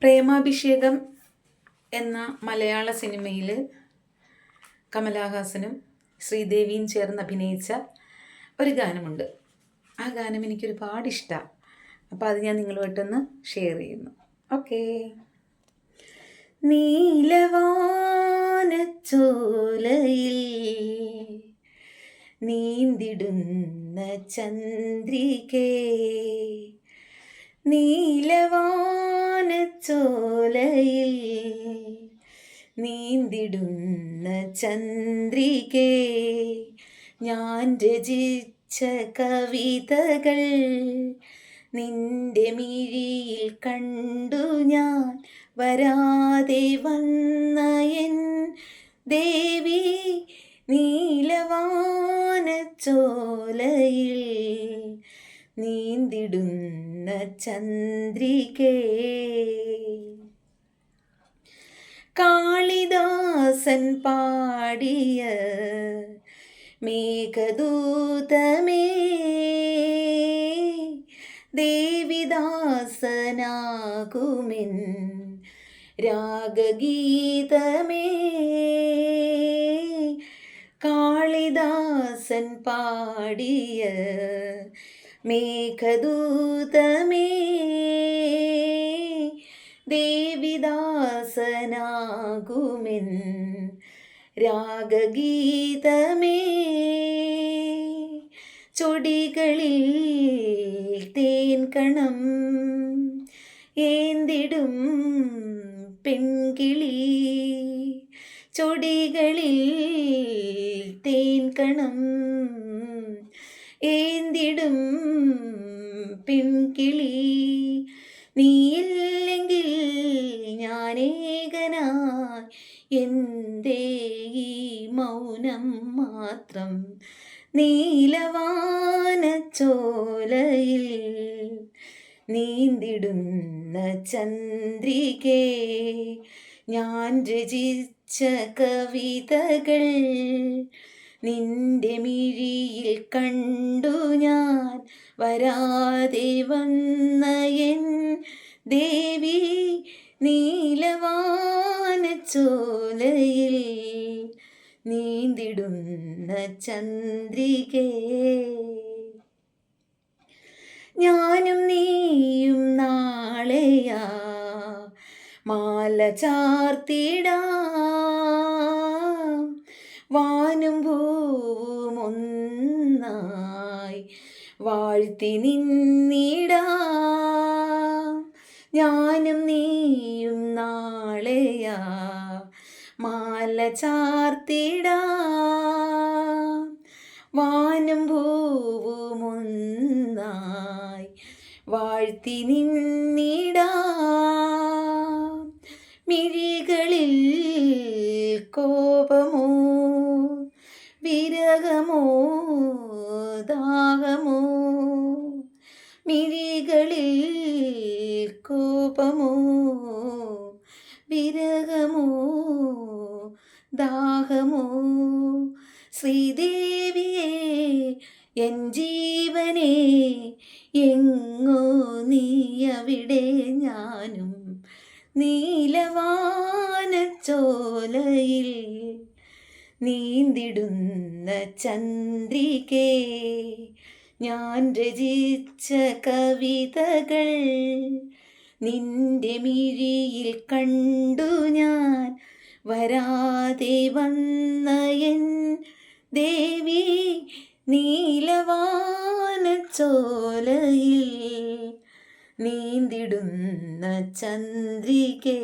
പ്രേമാഭിഷേകം എന്ന മലയാള സിനിമയിൽ കമലഹാസനും ശ്രീദേവിയും ചേർന്ന് അഭിനയിച്ച ഒരു ഗാനമുണ്ട്. ആ ഗാനം എനിക്കൊരുപാട് ഇഷ്ടമാണ്. അപ്പോൾ അത് ഞാൻ നിങ്ങളുമായിട്ടൊന്ന് ഷെയർ ചെയ്യുന്നു. ഓക്കേ. നീലവാനച്ചോലയിൽ നീന്തിടുന്ന ചന്ദ്രികേ, നീലവാനച്ചോലയിൽ നീന്തിടുന്ന ചന്ദ്രികേ, ഞാൻ രചിച്ച കവിതകൾ നിന്റെ മിഴിയിൽ കണ്ടു ഞാൻ, വരാതെ വന്ന എൻ ദേവി നീലവാനച്ചോലയിൽ നീന്തിടുന്ന ചന്ദ്രികേ. കാളിദാസൻ പാടിയ മേഘദൂതമേ, ദേവിദാസനാകുമെൻ രാഗഗീതമേ. കാളിദാസൻ പാടിയ മേഘദൂതമേ, ദേവിദാസനാകുമെൻ രാഗഗീതമേ. ചൊടികളിൽ തേൻകണം ഏന്തിടും പെൺകിളി, ചൊടികളിൽ തേൻകണം ഏന്തിടും പെൺകിളി, നീയില്ലെങ്കിൽ ഞാനേകനായി എന്തേ ഈ മൗനം മാത്രം. നീലവാനച്ചോലയിൽ നീന്തിടുന്ന ചന്ദ്രികേ, ഞാൻ രചിച്ച കവിതകൾ നിന്റെ മിഴിയിൽ കണ്ടു ഞാൻ, വരാതെ വന്ന എൻ ദേവി നീലവാനച്ചോലയിൽ നീന്തിടുന്ന ചന്ദ്രികേ. ഞാനും നീയും നാളെയാ മാല ചാർത്തിടാം, വാനും ഭൂവും ഒന്നായി വാഴ്ത്തി നിന്നിടാം. ഞാനും നീയും നാളെയാ മാല ചാർത്തിടാം, വാനും ഭൂവും ഒന്നായി വാഴ്ത്തി നിന്നിടാം. മിഴികളിൽ കോപമോ വിരഹമോ ദാഹമോ, മിഴികളിൽ കോപമോ വിരഹമോ ദാഹമോ. ശ്രീദേവിയേ എൻ ജീവനേ, എങ്ങോ നീ അവിടെ ഞാനും നീലവാനച്ചോലയിൽ നീന്തിടുന്ന ചന്ദ്രികേ, ഞാൻ രചിച്ച കവിതകൾ നിന്റെ മിഴിയിൽ കണ്ടു ഞാൻ, വരാതെ വന്ന എൻ ദേവി നീലവാനച്ചോലയിൽ നീന്തിടുന്ന ചന്ദ്രികേ.